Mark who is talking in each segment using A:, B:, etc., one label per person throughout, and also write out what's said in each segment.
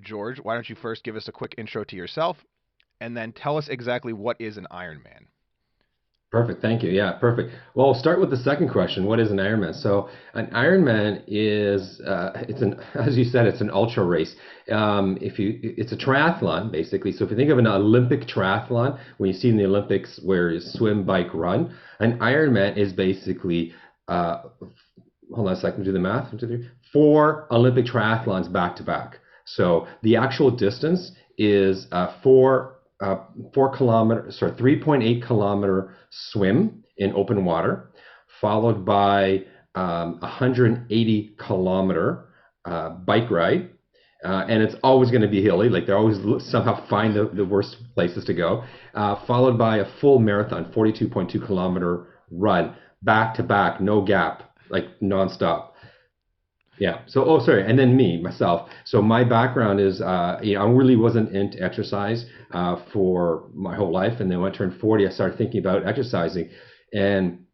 A: George, why don't you first give us a quick intro to yourself, and then tell us exactly what is an Ironman?
B: Perfect. Thank you. Yeah, perfect. Well, we'll start with the second question. What is an Ironman? So an Ironman is it's an as you said, it's an ultra race. It's a triathlon basically. So if you think of an Olympic triathlon, when you see in the Olympics where you swim, bike, run, an Ironman is basically uh, hold on a second, do the math. 1, 2, 3, 4 Olympic triathlons back to back. So the actual distance is 3.8 kilometer swim in open water, followed by 180 kilometer bike ride. And it's always going to be hilly. Like they always somehow find the worst places to go. Followed by a full marathon, 42.2 kilometer run, back to back, no gap, like nonstop. Yeah. So, oh, sorry. And then myself. So my background is, I really wasn't into exercise for my whole life. And then when I turned 40, I started thinking about exercising. And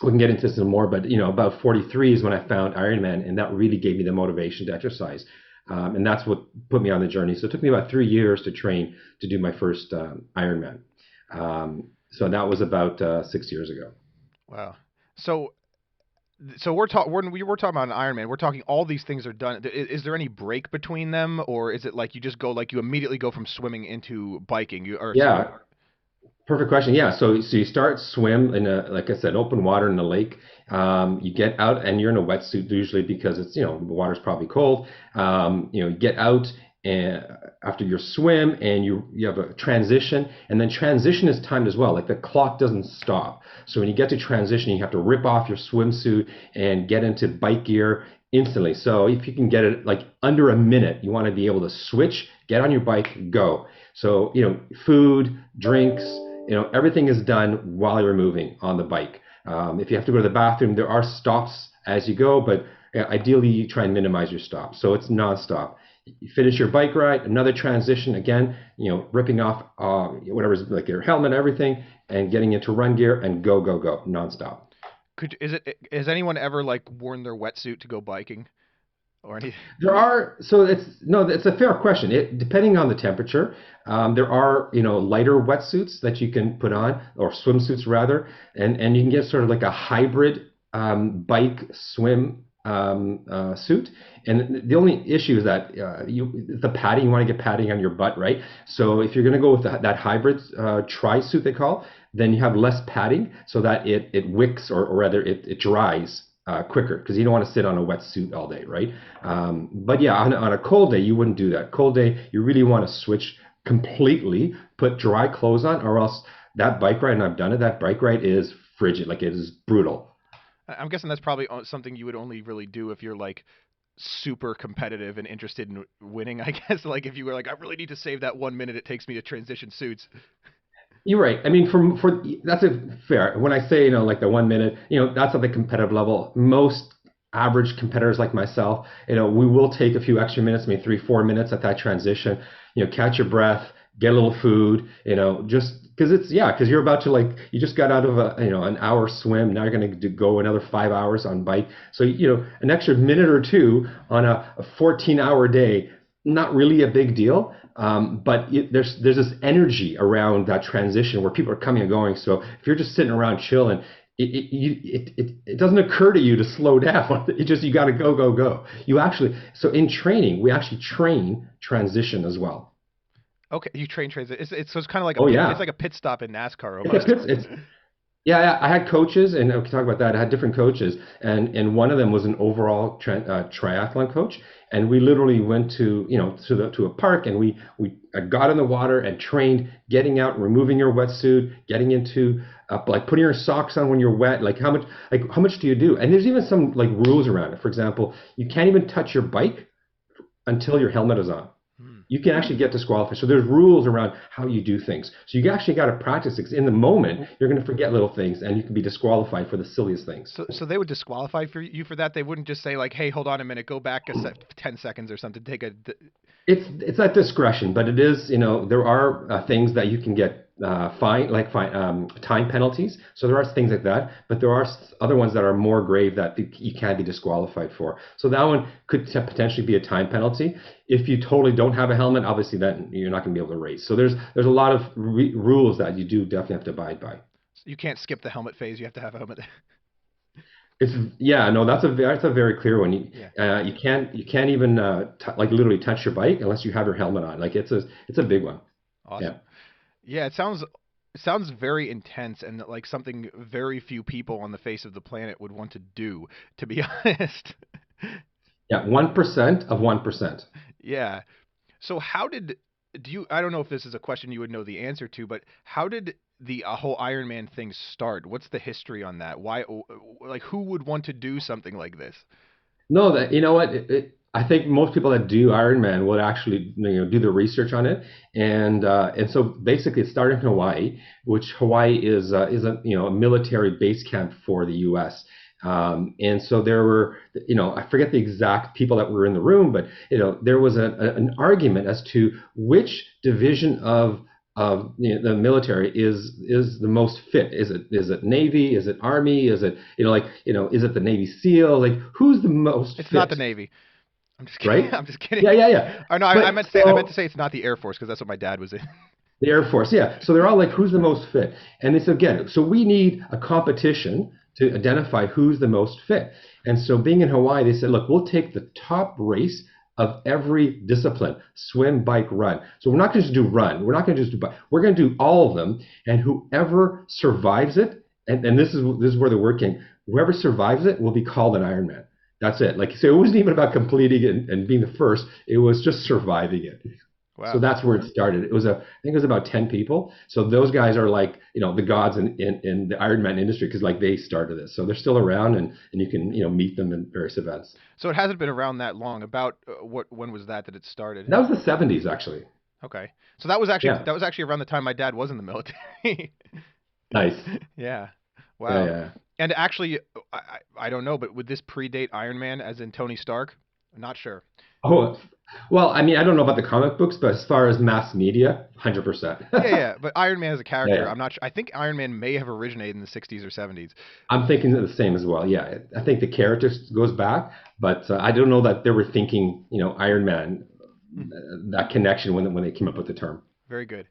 B: we can get into this some more, but about 43 is when I found Ironman, and that really gave me the motivation to exercise. And that's what put me on the journey. So it took me about 3 years to train to do my first Ironman. So that was about 6 years ago.
A: Wow. So when we're talking about an Ironman, we're talking all these things are done. Is there any break between them, or is it like you just go like you immediately go from swimming into biking? You or
B: Yeah, perfect question. Yeah, so you start swim in like I said, open water in the lake. You get out and you're in a wetsuit usually because it's the water's probably cold. You get out and after your swim and you have a transition, and then transition is timed as well. Like the clock doesn't stop. So when you get to transition, you have to rip off your swimsuit and get into bike gear instantly. So if you can get it like under a minute, you want to be able to switch, get on your bike, go. So food, drinks. Everything is done while you're moving on the bike. If you have to go to the bathroom, there are stops as you go, but ideally you try and minimize your stops. So it's nonstop. You finish your bike ride, another transition again, ripping off whatever's like your helmet, everything, and getting into run gear and go, go, go, nonstop.
A: has anyone ever like worn their wetsuit to go biking or any?
B: There are, so it's no, it's a fair question. It depending on the temperature, there are lighter wetsuits that you can put on or swimsuits rather, and you can get sort of like a hybrid bike swim suit. And the only issue is that the padding, you want to get padding on your butt, right? So if you're going to go with that hybrid tri suit they call, then you have less padding so that it wicks or rather it dries quicker because you don't want to sit on a wet suit all day, right? But yeah, on a cold day, you wouldn't do that. Cold day, you really want to switch completely, put dry clothes on, or else that bike ride, and I've done it, that bike ride is frigid, like it is brutal.
A: I'm guessing that's probably something you would only really do if you're like super competitive and interested in winning. I guess like if you were like, I really need to save that 1 minute it takes me to transition suits.
B: You're right. I mean, for that's a fair. When I say like the 1 minute, that's at the competitive level. Most average competitors like myself, we will take a few extra minutes, maybe 3, 4 minutes at that transition. Catch your breath, get a little food. Just because because you're about to like you just got out of an hour swim. Now you're going to go another 5 hours on bike. So an extra minute or two on a 14-hour day, not really a big deal. But there's this energy around that transition where people are coming and going. So if you're just sitting around chilling, it doesn't occur to you to slow down. It just you got to go go go. So in training we actually train transition as well.
A: Okay, you train transit. So it's kind of like a
B: Oh
A: pit. It's like
B: yeah,
A: a pit stop in NASCAR
B: it's a
A: almost.
B: it's Yeah, yeah, I had coaches, and we can talk about that. I had different coaches, and one of them was an overall triathlon coach, and we literally went to a park, and we got in the water and trained getting out, removing your wetsuit, getting into like putting your socks on when you're wet, like how much do you do? And there's even some like rules around it. For example, you can't even touch your bike until your helmet is on.
A: Hmm.
B: You can actually get disqualified. So there's rules around how you do things. So you actually got to practice it 'cause in the moment you're going to forget little things and you can be disqualified for the silliest things.
A: So they would disqualify for you for that. They wouldn't just say like, "Hey, hold on a minute, go back 10 seconds or something."
B: It's at discretion, but it is there are things that you can get time penalties. So there are things like that, but there are other ones that are more grave that you can be disqualified for. So that one could potentially be a time penalty. If you totally don't have a helmet, obviously then you're not going to be able to race. So there's a lot of rules that you do definitely have to abide by.
A: You can't skip the helmet phase. You have to have a helmet.
B: It's yeah, no, that's a very clear one.
A: Yeah.
B: You can't even like literally touch your bike unless you have your helmet on. Like it's a big one.
A: Awesome.
B: Yeah.
A: Yeah, it sounds very intense and like something very few people on the face of the planet would want to do, to be honest.
B: Yeah, 1% of 1%.
A: Yeah. So how did do you I don't know if this is a question you would know the answer to, but how did the whole Ironman thing start? What's the history on that? Why like who would want to do something like this?
B: No, that you know what? I think most people that do Ironman would actually do the research on it, and so basically it started in Hawaii, which Hawaii is a a military base camp for the U.S. And so there were I forget the exact people that were in the room, but there was an argument as to which division of the military is the most fit. Is it Navy? Is it Army? Is it is it the Navy SEAL? Like who's the most
A: It's not the
B: fit,
A: Navy. I'm just kidding.
B: right?
A: I'm just kidding.
B: Yeah, yeah, yeah.
A: Oh no, I
B: But
A: meant to say
B: so
A: it's not the Air Force because that's what my dad was in.
B: the Air Force, yeah. So they're all like, who's the most fit? And it's again, so we need a competition to identify who's the most fit. And so being in Hawaii, they said, look, we'll take the top race of every discipline, swim, bike, run. So we're not going to just do run. We're not going to just do bike. We're going to do all of them. And whoever survives it, and this is where the word came, whoever survives it will be called an Ironman. That's it. Like, so it wasn't even about completing it and being the first. It was just surviving it. So
A: Wow.
B: that's where it started. I think it was about 10 people. So those guys are like, the gods in the Ironman industry because like they started this. So they're still around and you can, meet them in various events.
A: So it hasn't been around that long. About when was that it started?
B: That was the 70s actually.
A: Okay. So that was actually
B: Yeah.
A: around the time my dad was in the military.
B: Nice.
A: Yeah.
B: Yeah,
A: Wow.
B: yeah.
A: And actually, I don't know, but would this predate Iron Man as in Tony Stark? I'm not sure.
B: Oh, well, I mean, I don't know about the comic books, but as far as mass media, 100%.
A: Yeah, yeah. But Iron Man as a
B: Yeah,
A: character,
B: yeah.
A: I'm not sure. I think Iron Man may have originated in the 60s or 70s.
B: I'm thinking the same as well. Yeah, I think the character goes back, but I don't know that they were thinking, Iron Man,
A: Hmm.
B: that connection when they came up with the term.
A: Very good.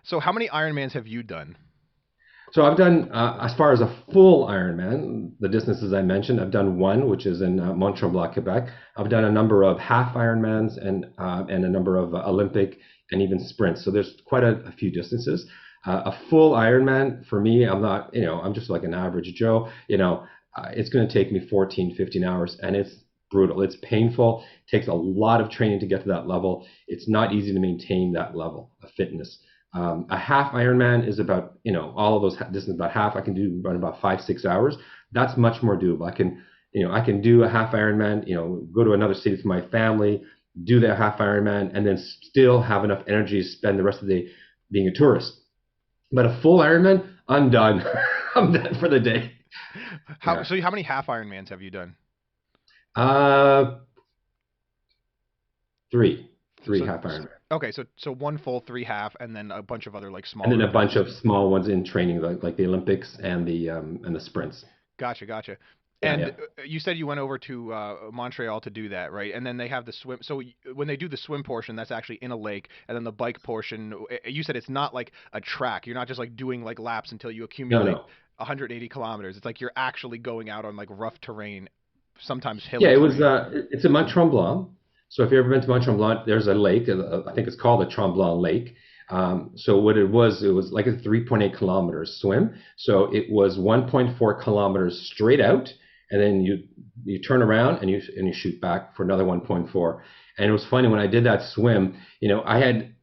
A: So how many Iron Mans have you done?
B: So I've done, as far as a full Ironman, the distances I mentioned, I've done one, which is in Mont Tremblant, Quebec. I've done a number of half Ironmans and a number of Olympic and even sprints. So there's quite a few distances. A full Ironman for me, I'm not, I'm just like an average Joe. It's going to take me 14, 15 hours, and it's brutal. It's painful. It takes a lot of training to get to that level. It's not easy to maintain that level of fitness. A half Ironman is about, all of those distance about half. I can do run about 5, 6 hours. That's much more doable. I can do a half Ironman, go to another city with my family, do that half Ironman, and then still have enough energy to spend the rest of the day being a tourist. But a full Ironman, I'm done. I'm done for the day. Yeah.
A: How many half Iron Mans have you done?
B: Uh, three
A: So
B: half Ironman.
A: okay, so one full, three half, and then a bunch of other like
B: And then
A: smaller
B: a bunch
A: events.
B: of small ones in training, like the Olympics and the sprints.
A: Gotcha, gotcha.
B: Yeah,
A: And
B: yeah.
A: you said you went over to Montreal to do that, right? And then they have the swim. So when they do the swim portion, that's actually in a lake, and then the bike portion, you said it's not like a track. You're not just like doing like laps until you
B: No,
A: accumulate
B: no.
A: 180 kilometers. It's like you're actually going out on like rough terrain, sometimes
B: Yeah,
A: hilly
B: it was.
A: terrain.
B: It's in Mont Tremblant. So if you've ever been to Mont Tremblant, there's a lake. I think it's called the Tremblant Lake. So what it was like a 3.8 kilometers swim. So it was 1.4 kilometers straight out, and then you turn around and you shoot back for another 1.4. And it was funny when I did that swim. I had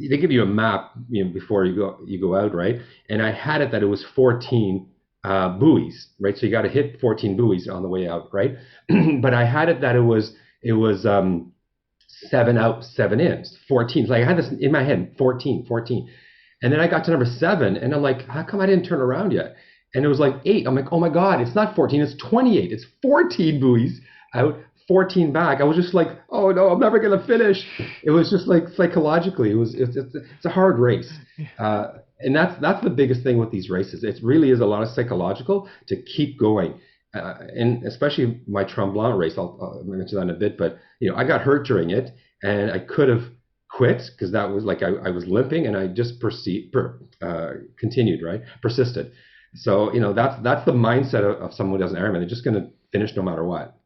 B: they give you a map, before you go out, right? And I had it that it was 14 buoys, right? So you got to hit 14 buoys on the way out, right? But I had it that it was 7 out, 7 in, 14. Like I had this in my head, 14, 14. And then I got to number 7, and I'm like, how come I didn't turn around yet? And it was like 8. I'm like, oh my God, it's not 14, it's 28. It's 14 buoys out, 14 back. I was just like, oh no, I'm never gonna finish. It was just like psychologically, it's a hard race. Uh, and that's the biggest thing with these races. It really is a lot of psychological to keep going. And especially my Tremblant race, I'll mention that in a bit. But I got hurt during it, and I could have quit because that was like I was limping, and I just continued, right, persisted. So that's the mindset of someone who does an Ironman. They're just going to finish no matter what.